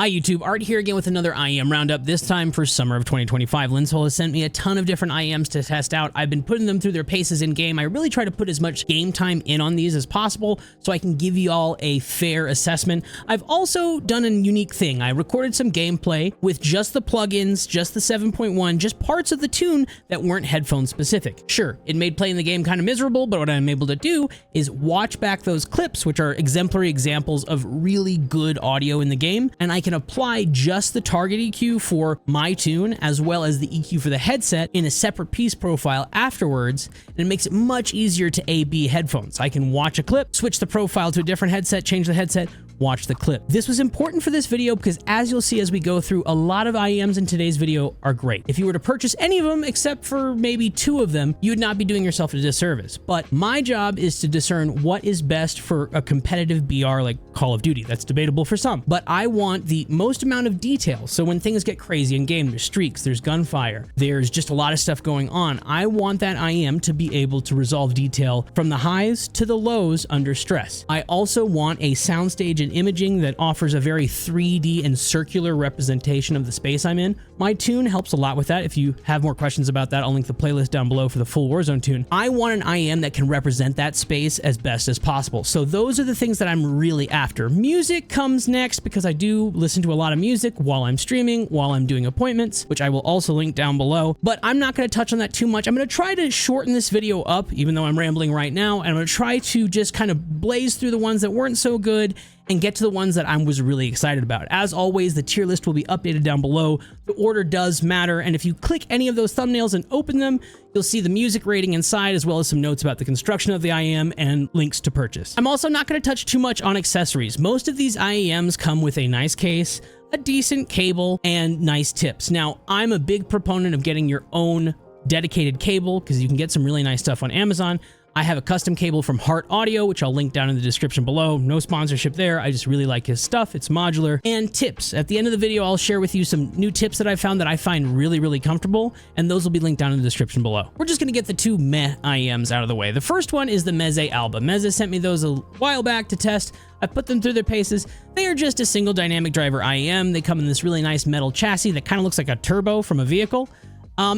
Hi YouTube, Art here again with another IEM Roundup, this time for summer of 2025. Linsol has sent me a ton of different IEMs to test out. I've been putting them through their paces in game. I really try to put as much game time in on these as possible so I can give you all a fair assessment. I've also done a unique thing. I recorded some gameplay with just the plugins, just the 7.1, just parts of the tune that weren't headphone specific. Sure, it made playing the game kind of miserable, but what I'm able to do is watch back those clips, which are exemplary examples of really good audio in the game, and I can apply just the target EQ for my tune as well as the EQ for the headset in a separate piece profile afterwards, and it makes it much easier to A/B headphones. I can watch a clip, switch the profile to a different headset, change the headset, watch the clip. This was important for this video because, as you'll see as we go through, a lot of IEMs in today's video are great. If you were to purchase any of them except for maybe 2 of them, you would not be doing yourself a disservice. But my job is to discern what is best for a competitive BR like Call of Duty. That's debatable for some, but I want the most amount of detail. So when things get crazy in game, there's streaks, there's gunfire, there's just a lot of stuff going on. I want that IEM to be able to resolve detail from the highs to the lows under stress. I also want a soundstage and imaging that offers a very 3D and circular representation of the space I'm in. My tune helps a lot with that. If you have more questions about that, I'll link the playlist down below for the full Warzone tune. I want an IEM that can represent that space as best as possible. So those are the things that I'm really after. Music comes next because I do listen to a lot of music while I'm streaming, while I'm doing appointments, which I will also link down below, but I'm not going to touch on that too much. I'm going to try to shorten this video up, even though I'm rambling right now, and I'm going to try to just kind of blaze through the ones that weren't so good and get to the ones that I was really excited about. As always, the tier list will be updated down below. The order does matter, and if you click any of those thumbnails and open them, you'll see the music rating inside, as well as some notes about the construction of the IEM and links to purchase. I'm also not going to touch too much on accessories. Most of these IEMs come with a nice case, a decent cable, and nice tips. Now, I'm a big proponent of getting your own dedicated cable because you can get some really nice stuff on Amazon. I have a custom cable from Hart Audio, which I'll link down in the description below. No sponsorship there. I just really like his stuff. It's modular. And tips. At the end of the video, I'll share with you some new tips that I found that I find really, really comfortable, and those will be linked down in the description below. We're just going to get the 2 meh IEMs out of the way. The first one is the Meze Alba. Meze sent me those a while back to test. I put them through their paces. They are just a single dynamic driver IEM. They come in this really nice metal chassis that kind of looks like a turbo from a vehicle.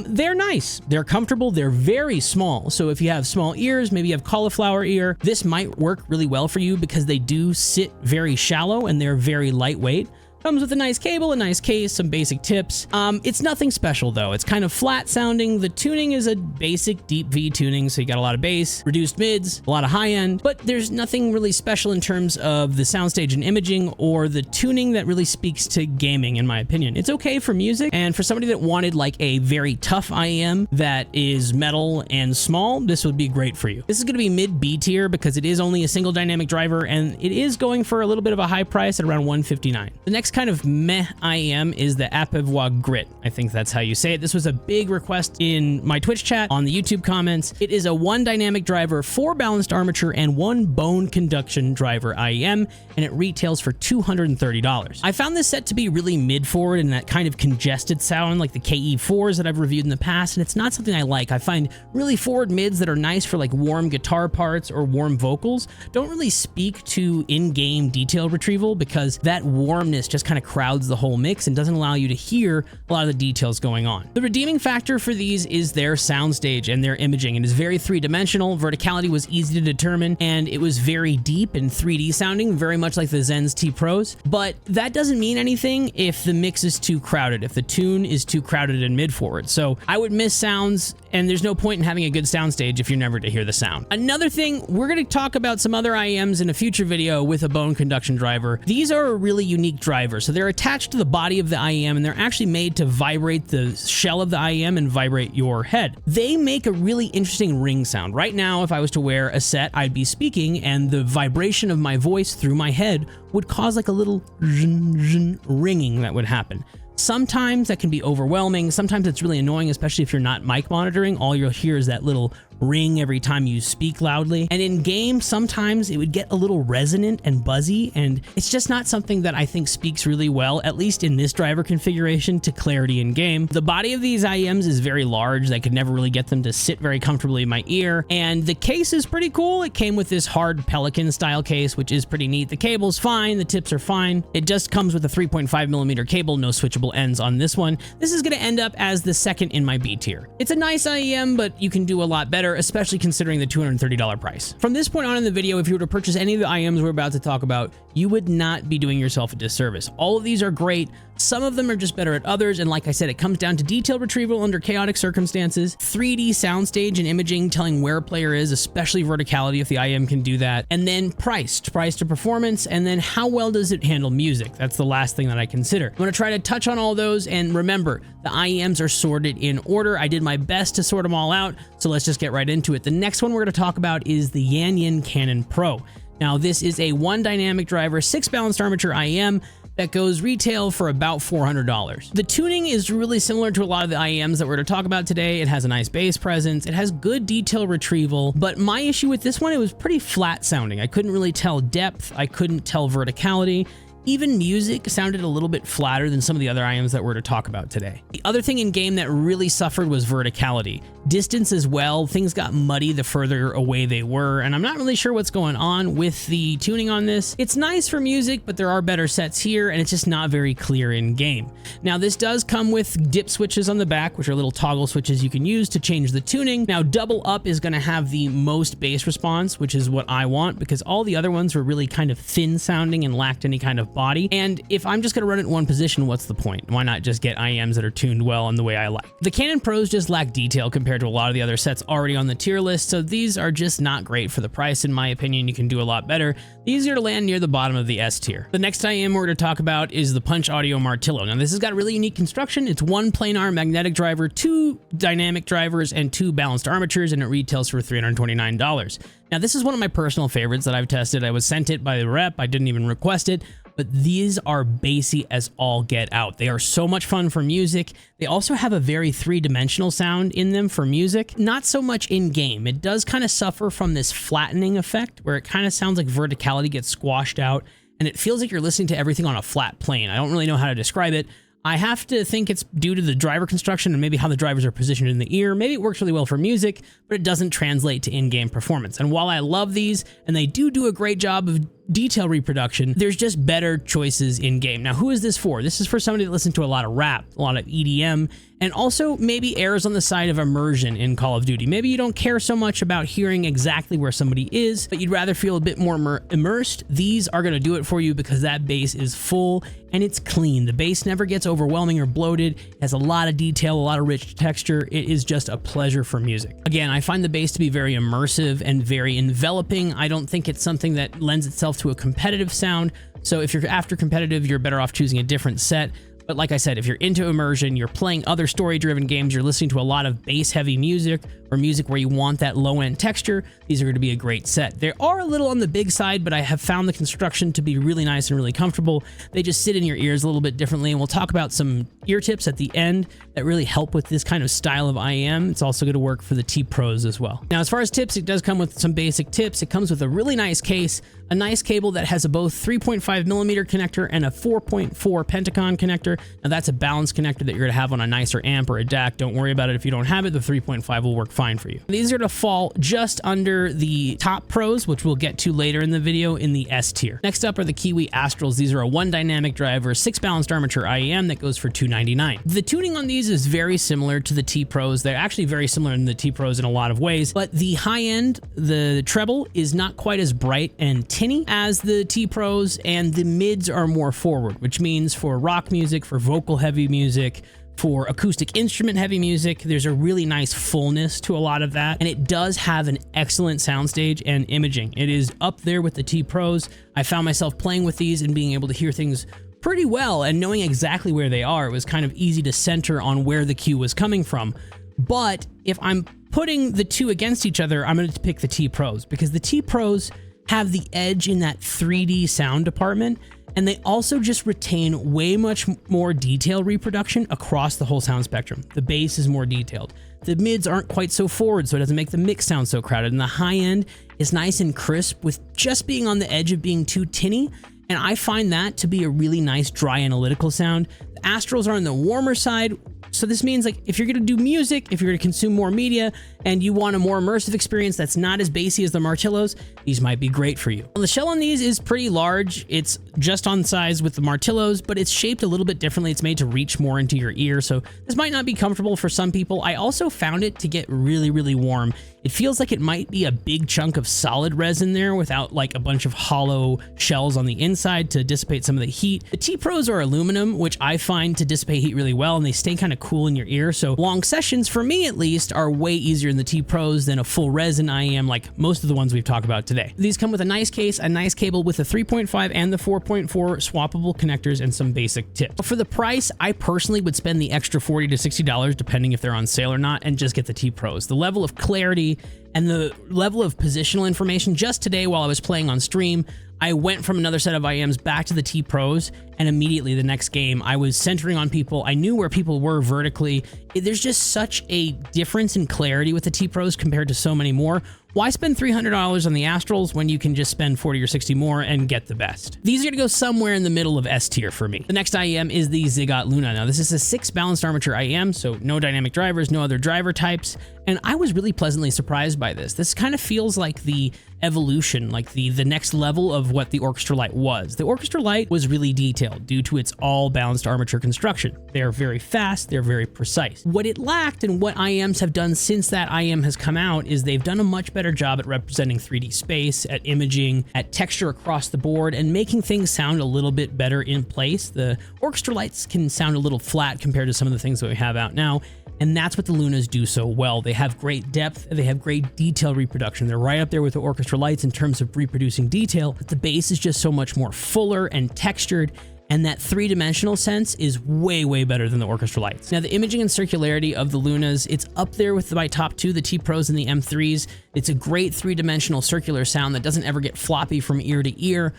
They're nice, they're comfortable, they're very small. So if you have small ears, maybe you have cauliflower ear, this might work really well for you because they do sit very shallow and they're very lightweight. Comes with a nice cable, a nice case, some basic tips. It's nothing special though. It's kind of flat sounding. The tuning is a basic deep V tuning, so you got a lot of bass, reduced mids, a lot of high end, but there's nothing really special in terms of the soundstage and imaging or the tuning that really speaks to gaming, in my opinion. It's okay for music, and for somebody that wanted like a very tough IEM that is metal and small, this would be great for you. This is going to be mid B tier because it is only a single dynamic driver, and it is going for a little bit of a high price at around $159. The next kind of meh IEM is the Apevoix Grit. I think that's how you say it. This was a big request in my Twitch chat, on the YouTube comments. It is a 1 dynamic driver, 4 balanced armature, and 1 bone conduction driver IEM, and it retails for $230. I found this set to be really mid-forward and that kind of congested sound like the KE4s that I've reviewed in the past, and it's not something I like. I find really forward mids that are nice for like warm guitar parts or warm vocals don't really speak to in-game detail retrieval because that warmness just kind of crowds the whole mix and doesn't allow you to hear a lot of the details going on. The redeeming factor for these is their soundstage and their imaging. It is very 3-dimensional. Verticality was easy to determine, and it was very deep and 3D sounding, very much like the Xenns T Pros. But that doesn't mean anything if the mix is too crowded, if the tune is too crowded and mid-forward. So I would miss sounds, and there's no point in having a good soundstage if you're never to hear the sound. Another thing, we're going to talk about some other IEMs in a future video with a bone conduction driver. These are a really unique driver. So they're attached to the body of the IEM, and they're actually made to vibrate the shell of the IEM and vibrate your head. They make a really interesting ring sound. Right now, if I was to wear a set, I'd be speaking, and the vibration of my voice through my head would cause like a little ringing that would happen. Sometimes that can be overwhelming. Sometimes it's really annoying, especially if you're not mic monitoring. All you'll hear is that little ring every time you speak loudly. And in game, sometimes it would get a little resonant and buzzy, and it's just not something that I think speaks really well, at least in this driver configuration, to clarity in game. The body of these IEMs is very large. I could never really get them to sit very comfortably in my ear, and the case is pretty cool. It came with this hard Pelican style case, which is pretty neat. The cable's fine, the tips are fine. It just comes with a 3.5 3.5mm cable, no switchable ends on this one. This is going to end up as the second in my B tier. It's a nice IEM, but you can do a lot better, especially considering the $230 price. From this point on in the video, if you were to purchase any of the IEMs we're about to talk about, you would not be doing yourself a disservice. All of these are great. Some of them are just better at others, and like I said, it comes down to detail retrieval under chaotic circumstances, 3D soundstage and imaging telling where a player is, especially verticality if the IEM can do that, and then price to performance, and then how well does it handle music. That's the last thing that I consider. I'm going to try to touch on all those, and remember, the IEMs are sorted in order. I did my best to sort them all out, so let's just get right into it. The next one we're going to talk about is the Yanyin Canon Pro. Now, this is a 1 dynamic driver, 6 balanced armature IEM that goes retail for about $400. The tuning is really similar to a lot of the IEMs that we're going to talk about today. It has a nice bass presence, it has good detail retrieval, but my issue with this one, it was pretty flat sounding. I couldn't really tell depth, I couldn't tell verticality. Even music sounded a little bit flatter than some of the other IEMs that we're to talk about today. The other thing in game that really suffered was verticality. Distance as well, things got muddy the further away they were, and I'm not really sure what's going on with the tuning on this. It's nice for music, but there are better sets here, and it's just not very clear in game. Now, this does come with dip switches on the back, which are little toggle switches you can use to change the tuning. Now, double up is going to have the most bass response, which is what I want, because all the other ones were really kind of thin sounding and lacked any kind of body. And if I'm just going to run it in one position, what's the point? Why not just get IEMs that are tuned well and the way I like? The Canon Pros just lack detail compared to a lot of the other sets already on the tier list, so these are just not great for the price. In my opinion, you can do a lot better. These are to land near the bottom of the S tier. The next IEM we're going to talk about is the Punch Audio Martilo. Now, this has got a really unique construction. It's 1 planar magnetic driver, 2 dynamic drivers, and 2 balanced armatures, and it retails for $329. Now, this is one of my personal favorites that I've tested. I was sent it by the rep. I didn't even request it. But these are bassy as all get out. They are so much fun for music. They also have a very 3-dimensional sound in them for music. Not so much in game. It does kind of suffer from this flattening effect where it kind of sounds like verticality gets squashed out and it feels like you're listening to everything on a flat plane. I don't really know how to describe it. I have to think it's due to the driver construction and maybe how the drivers are positioned in the ear. Maybe it works really well for music, but it doesn't translate to in-game performance. And while I love these, and they do a great job of detail reproduction, there's just better choices in game. Now, who is this for? This is for somebody that listens to a lot of rap, a lot of EDM, and also maybe errs on the side of immersion in Call of Duty. Maybe you don't care so much about hearing exactly where somebody is, but you'd rather feel a bit more immersed. These are going to do it for you because that bass is full and it's clean. The bass never gets overwhelming or bloated. It has a lot of detail, a lot of rich texture. It is just a pleasure for music. Again, I find the bass to be very immersive and very enveloping. I don't think it's something that lends itself to a competitive sound. So if you're after competitive, you're better off choosing a different set. But like I said, if you're into immersion, you're playing other story-driven games, you're listening to a lot of bass-heavy music or music where you want that low-end texture, these are going to be a great set. They are a little on the big side, but I have found the construction to be really nice and really comfortable. They just sit in your ears a little bit differently, and we'll talk about some ear tips at the end that really help with this kind of style of IEM. It's also going to work for the T Pros as well. Now, as far as tips, it does come with some basic tips. It comes with a really nice case, a nice cable that has a both 3.5mm connector and a 4.4 Pentagon connector. Now, that's a balanced connector that you're going to have on a nicer amp or a DAC. Don't worry about it if you don't have it. The 3.5 will work fine for you. These are to fall just under the Top Pros, which we'll get to later in the video, in the S tier. Next up are the Kiwi Astrals. These are a 1 dynamic driver, 6 balanced armature IEM that goes for $299. The tuning on these is very similar to the T Pros. They're actually very similar in the T Pros in a lot of ways, but the high end, the treble, is not quite as bright and tinny as the T Pros, and the mids are more forward, which means for rock music, for vocal heavy music, for acoustic instrument heavy music, there's a really nice fullness to a lot of that, and it does have an excellent soundstage and imaging. It is up there with the T Pros. I found myself playing with these and being able to hear things pretty well, and knowing exactly where they are, it was kind of easy to center on where the cue was coming from. But if I'm putting the two against each other, I'm going to pick the T Pros, because the T Pros have the edge in that 3D sound department, and they also just retain way much more detail reproduction across the whole sound spectrum. The bass is more detailed. The mids aren't quite so forward, so it doesn't make the mix sound so crowded, and the high end is nice and crisp with just being on the edge of being too tinny, and I find that to be a really nice dry analytical sound. The Astrals are on the warmer side, so this means, like, if you're going to do music, if you're going to consume more media, and you want a more immersive experience that's not as bassy as the Martilos, these might be great for you. Well, the shell on these is pretty large. It's just on size with the Martilos, but it's shaped a little bit differently. It's made to reach more into your ear, so this might not be comfortable for some people. I also found it to get really, really warm. It feels like it might be a big chunk of solid resin there without like a bunch of hollow shells on the inside to dissipate some of the heat. The T Pros are aluminum, which I find to dissipate heat really well, and they stay kind of cool in your ear. So long sessions, for me at least, are way easier in the T Pros than a full resin IEM like most of the ones we've talked about today. These come with a nice case, a nice cable with the 3.5 and the 4.4 swappable connectors, and some basic tips. For the price, I personally would spend the extra $40 to $60, depending if they're on sale or not, and just get the T Pros. The level of clarity and the level of positional information, just today while I was playing on stream, I went from another set of IEMs back to the T Pros, and immediately the next game I was centering on people. I knew where people were vertically. There's just such a difference in clarity with the T Pros compared to so many more. Why spend $300 on the Astrals when you can just spend 40 or 60 more and get the best? These are going to go somewhere in the middle of S tier for me. The next IEM is the Ziigaat Luna. Now, this is a 6 balanced armature IEM, so no dynamic drivers, no other driver types, and I was really pleasantly surprised by this. This kind of feels like the evolution, like the next level of what the Orchestra Light was. The Orchestra Light was really detailed due to its all balanced armature construction. They're very fast, they're very precise. What it lacked, and what IEMs have done since that IEM has come out, is they've done a much better job at representing 3D space, at imaging, at texture across the board, and making things sound a little bit better in place. The Orchestra Lights can sound a little flat compared to some of the things that we have out now, and that's what the Lunas do so well. They have great depth, they have great detail reproduction. They're right up there with the Orchestra Lights in terms of reproducing detail, but the bass is just so much more fuller and textured, and that three-dimensional sense is way, way better than the Orchestra Lights. Now, the imaging and circularity of the Lunas, it's up there with my top two, the T Pros and the M3s. It's a great three-dimensional circular sound that doesn't ever get floppy from ear to ear.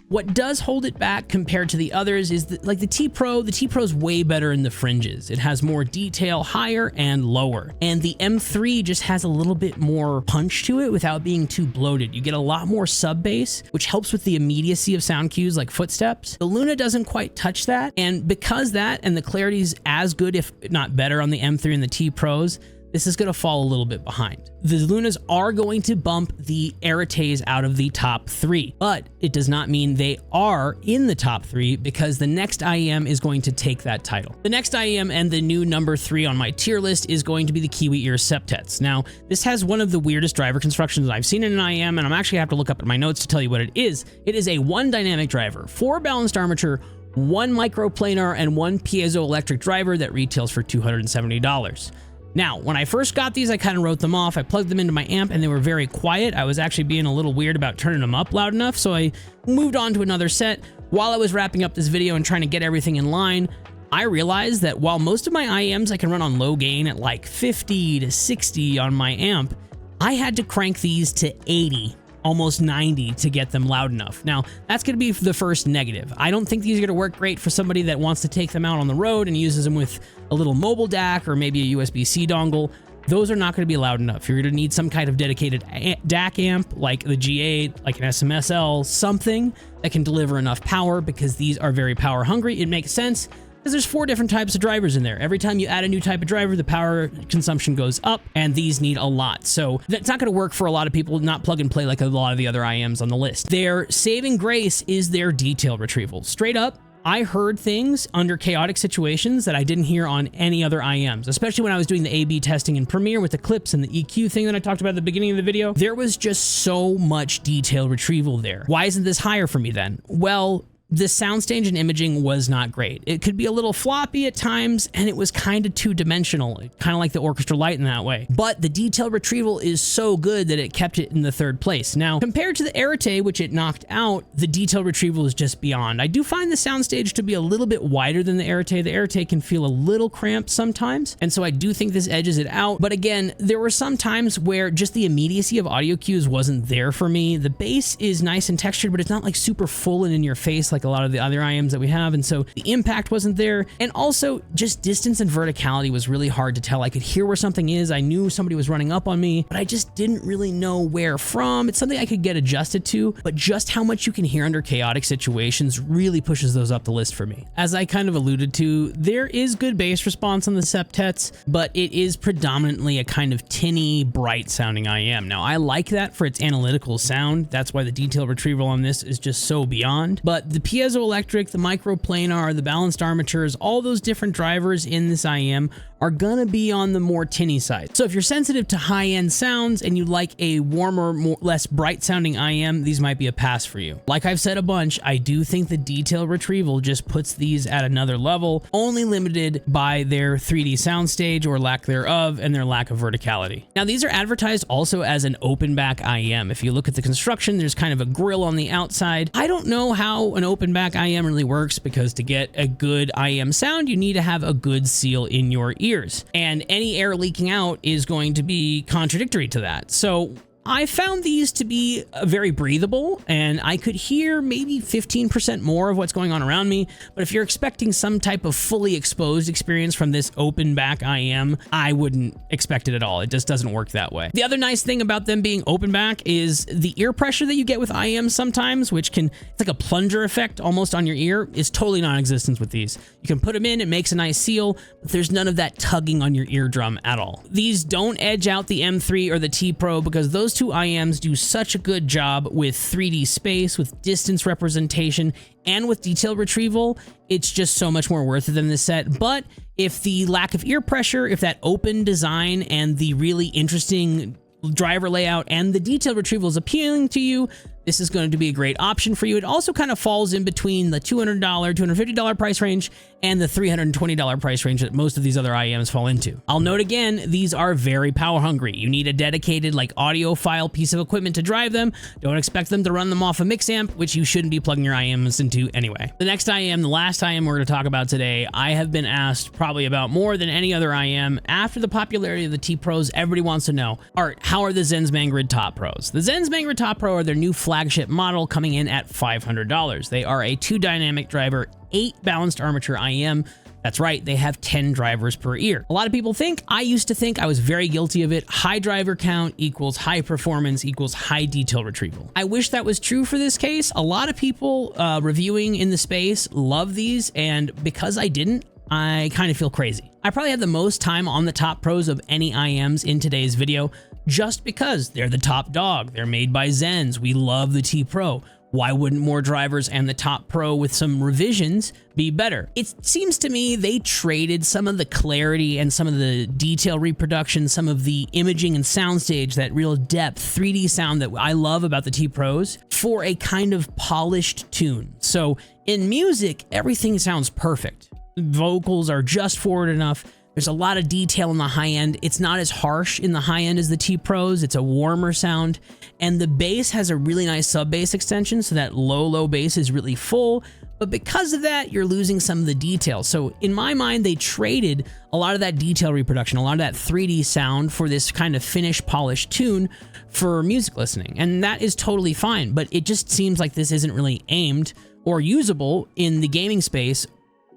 What does hold it back compared to the others is that, like the T Pro's way better in the fringes. It has more detail higher and lower. And the M3 just has a little bit more punch to it without being too bloated. You get a lot more sub bass, which helps with the immediacy of sound cues like footsteps. The Luna doesn't quite touch that. And because that and the clarity's as good, if not better, on the M3 and the T Pros, this is going to fall a little bit behind. The Lunas are going to bump the Arites out of the top 3, but it does not mean they are in the top 3 because the next IEM is going to take that title. The next IEM and the new number 3 on my tier list is going to be the Kiwi ear Septets. Now, this has one of the weirdest driver constructions I've seen in an IEM, and I'm actually have to look up at my notes to tell you what it is. It is a 1 dynamic driver, 4 balanced armature, 1 microplanar, and 1 piezoelectric driver that retails for $270. Now, when I first got these, I kind of wrote them off. I plugged them into my amp and they were very quiet. I was actually being a little weird about turning them up loud enough, so I moved on to another set. While I was wrapping up this video and trying to get everything in line, I realized that while most of my IEMs I can run on low gain at like 50 to 60 on my amp, I had to crank these to 80, almost 90 to get them loud enough. Now, that's going to be the first negative. I don't think these are going to work great for somebody that wants to take them out on the road and uses them with a little mobile DAC or maybe a USB-C dongle. Those are not going to be loud enough. You're going to need some kind of dedicated DAC amp like the G8, like an SMSL, something that can deliver enough power, because these are very power hungry. It makes sense because there's 4 different types of drivers in there. Every time you add a new type of driver, the power consumption goes up, and these need a lot. So that's not going to work for a lot of people, not plug and play like a lot of the other IEMs on the list. Their saving grace is their detail retrieval. Straight up, I heard things under chaotic situations that I didn't hear on any other IEMs, especially when I was doing the A/B testing in Premiere with the clips and the EQ thing that I talked about at the beginning of the video. There was just so much detail retrieval there. Why isn't this higher for me then? Well, the soundstage and imaging was not great. It could be a little floppy at times, and it was kind of two-dimensional, kind of like the Orchestra Light in that way. But the detail retrieval is so good that it kept it in the 3rd place. Now, compared to the Arete, which it knocked out, the detail retrieval is just beyond. I do find the soundstage to be a little bit wider than the Arete. The Arete can feel a little cramped sometimes, and so I do think this edges it out. But again, there were some times where just the immediacy of audio cues wasn't there for me. The bass is nice and textured, but it's not like super full and in your face like a lot of the other IEMs that we have, and so the impact wasn't there. And also, just distance and verticality was really hard to tell. I could hear where something is. I knew somebody was running up on me, but I just didn't really know where from. It's something I could get adjusted to, but just how much you can hear under chaotic situations really pushes those up the list for me. As I kind of alluded to, there is good bass response on the Septets, but it is predominantly a kind of tinny, bright sounding IEM. Now, I like that for its analytical sound. That's why the detail retrieval on this is just so beyond, but the piezoelectric, the microplanar, the balanced armatures, all those different drivers in this IEM are gonna be on the more tinny side. So if you're sensitive to high-end sounds and you like a warmer, less bright sounding IEM, these might be a pass for you. Like I've said a bunch, I do think the detail retrieval just puts these at another level, only limited by their 3D soundstage or lack thereof and their lack of verticality. Now these are advertised also as an open back IEM. If you look at the construction, there's kind of a grill on the outside. I don't know how an open back IEM really works, because to get a good IEM sound, you need to have a good seal in your ear. And any air leaking out is going to be contradictory to that. So I found these to be very breathable, and I could hear maybe 15% more of what's going on around me. But if you're expecting some type of fully exposed experience from this open back IEM, I wouldn't expect it at all. It just doesn't work that way. The other nice thing about them being open back is the ear pressure that you get with IEMs sometimes, which it's like a plunger effect almost on your ear, is totally non-existent with these. You can put them in, it makes a nice seal, but there's none of that tugging on your eardrum at all. These don't edge out the M3 or the T Pro, because those two IEMs do such a good job with 3D space, with distance representation, and with detail retrieval. It's just so much more worth it than this set. But if the lack of ear pressure, if that open design and the really interesting driver layout and the detail retrieval is appealing to you, this is going to be a great option for you. It also kind of falls in between the $200, $250 price range and the $320 price range that most of these other IEMs fall into. I'll note again, these are very power hungry. You need a dedicated audiophile piece of equipment to drive them. Don't expect them to run them off a mix amp, which you shouldn't be plugging your IEMs into anyway. The next IEM, the last IEM we're going to talk about today, I have been asked probably about more than any other IEM. After the popularity of the T Pros, everybody wants to know, Art, how are the Xenns Mangrid Top Pros? The Xenns Mangrid Top Pro are their new flagship model, coming in at $500. They are a 2 dynamic driver, 8 balanced armature IEM. That's right, they have 10 drivers per ear. A lot of people think, I used to think, I was very guilty of it, high driver count equals high performance equals high detail retrieval. I wish that was true for this case. A lot of people reviewing in the space love these, and because I didn't, I kind of feel crazy. I probably have the most time on the Top Pros of any IEMs in today's video, just because they're the top dog. They're made by Xenns. We love the T Pro. Why wouldn't more drivers and the Top Pro with some revisions be better? It seems to me they traded some of the clarity and some of the detail reproduction, some of the imaging and soundstage, that real depth 3D sound that I love about the T Pros, for a kind of polished tune. So in music, everything sounds perfect. Vocals are just forward enough. There's a lot of detail in the high end. It's not as harsh in the high end as the T Pros. It's a warmer sound. And the bass has a really nice sub bass extension, so that low bass is really full. But because of that, you're losing some of the detail. So in my mind, they traded a lot of that detail reproduction, a lot of that 3D sound, for this kind of finished, polished tune for music listening. And that is totally fine. But it just seems like this isn't really aimed or usable in the gaming space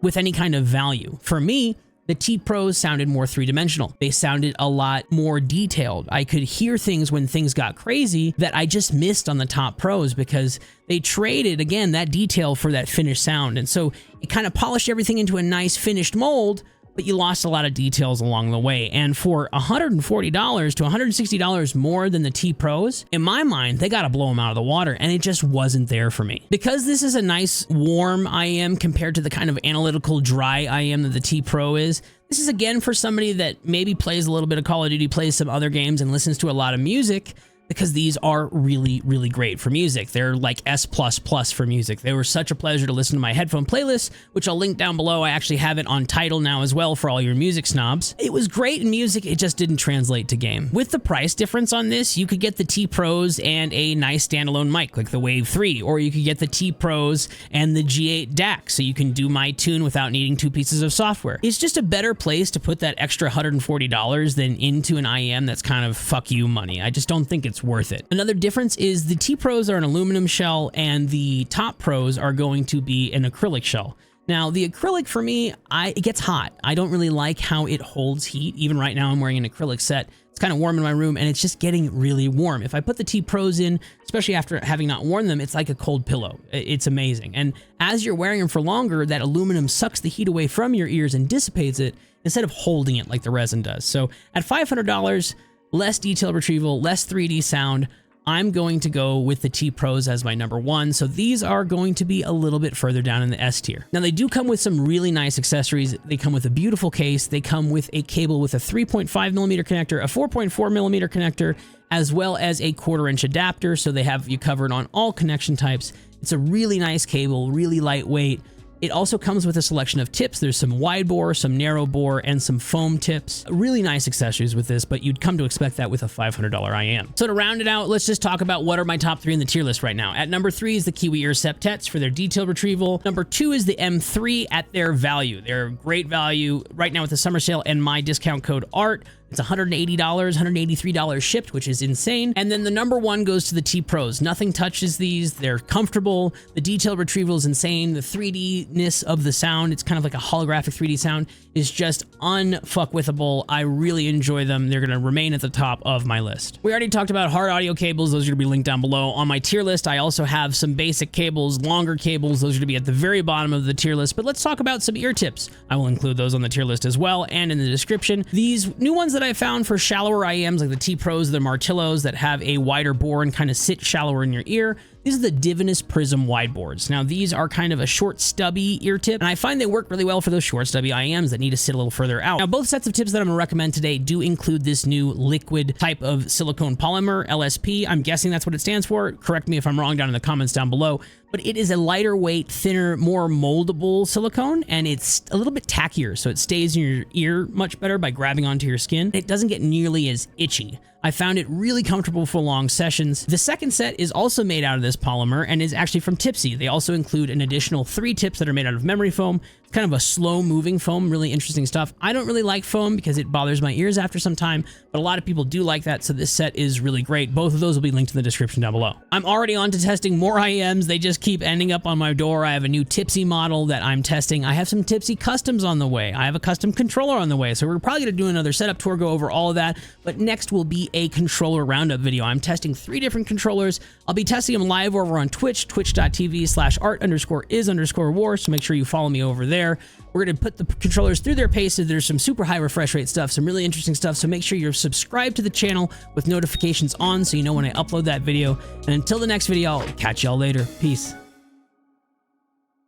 with any kind of value. For me, the T Pros sounded more three-dimensional. They sounded a lot more detailed. I could hear things when things got crazy that I just missed on the Top Pros, because they traded, again, that detail for that finished sound. And so it kind of polished everything into a nice finished mold, but you lost a lot of details along the way. And for $140 to $160 more than the T Pros, in my mind, they got to blow them out of the water, and it just wasn't there for me. Because this is a nice warm IEM compared to the kind of analytical dry IEM that the T Pro is, this is again for somebody that maybe plays a little bit of Call of Duty, plays some other games, and listens to a lot of music, because these are really, really great for music. They're like S++ for music. They were such a pleasure to listen to my headphone playlist, which I'll link down below. I actually have it on Tidal now as well for all your music snobs. It was great in music, it just didn't translate to game. With the price difference on this, you could get the T Pros and a nice standalone mic like the Wave 3, or you could get the T Pros and the G8 DAC, so you can do my tune without needing 2 pieces of software. It's just a better place to put that extra $140 than into an IEM that's kind of fuck you money. I just don't think it's worth it. Another difference is the T Pros are an aluminum shell, and the Top Pros are going to be an acrylic shell. Now, the acrylic for me, it gets hot. I don't really like how it holds heat. Even right now, I'm wearing an acrylic set. It's kind of warm in my room, and it's just getting really warm. If I put the T Pros in, especially after having not worn them, it's like a cold pillow. It's amazing. And as you're wearing them for longer, that aluminum sucks the heat away from your ears and dissipates it instead of holding it like the resin does. So at $500, less detail retrieval, less 3D sound, I'm going to go with the T Pros as my number one. So these are going to be a little bit further down in the S tier. Now they do come with some really nice accessories. They come with a beautiful case. They come with a cable with a 3.5mm connector, a 4.4mm connector, as well as a 1/4-inch adapter. So they have you covered on all connection types. It's a really nice cable, really lightweight. It also comes with a selection of tips. There's some wide bore, some narrow bore, and some foam tips. Really nice accessories with this, but you'd come to expect that with a $500 IEM. So to round it out, let's just talk about what are my top 3 in the tier list right now. At number 3 is the Kiwi ear Septets for their detail retrieval. Number 2 is the M3 at their value. They're great value right now with the summer sale and my discount code ART. It's $180, $183 shipped, which is insane. And then the number 1 goes to the T Pros. Nothing touches these. They're comfortable. The detail retrieval is insane. The 3D-ness of the sound, it's kind of like a holographic 3D sound, is just unfuckwithable. I really enjoy them. They're going to remain at the top of my list. We already talked about Hart audio cables. Those are going to be linked down below. On my tier list, I also have some basic cables, longer cables. Those are going to be at the very bottom of the tier list. But let's talk about some ear tips. I will include those on the tier list as well and in the description. These new ones that I found for shallower IEMs like the T Pros, the Martilos that have a wider bore and kind of sit shallower in your ear. These are the Divinus Prism wide boards. Now these are kind of a short stubby ear tip, and I find they work really well for those short stubby IEMs that need to sit a little further out. Now both sets of tips that I'm gonna recommend today do include this new liquid type of silicone polymer, LSP. I'm guessing that's what it stands for. Correct me if I'm wrong down in the comments down below. But it is a lighter weight, thinner, more moldable silicone, and it's a little bit tackier, so it stays in your ear much better by grabbing onto your skin. It doesn't get nearly as itchy. I found it really comfortable for long sessions. The second set is also made out of this polymer and is actually from Tipsy. They also include an additional 3 tips that are made out of memory foam. It's kind of a slow moving foam, really interesting stuff. I don't really like foam because it bothers my ears after some time, but a lot of people do like that, so this set is really great. Both of those will be linked in the description down below. I'm already on to testing more IEMs. They just keep ending up on my door. I have a new Tipsy model that I'm testing. I have some Tipsy customs on the way. I have a custom controller on the way, so we're probably gonna do another setup tour, go over all of that, but next will be a controller roundup video. I'm testing 3 different controllers. I'll be testing them live over on Twitch, twitch.tv/art_is_war, so make sure you follow me over there. We're going to put the controllers through their paces. There's some super high refresh rate stuff, some really interesting stuff, so make sure you're subscribed to the channel with notifications on so you know when I upload that video. And until the next video, I'll catch y'all later. Peace.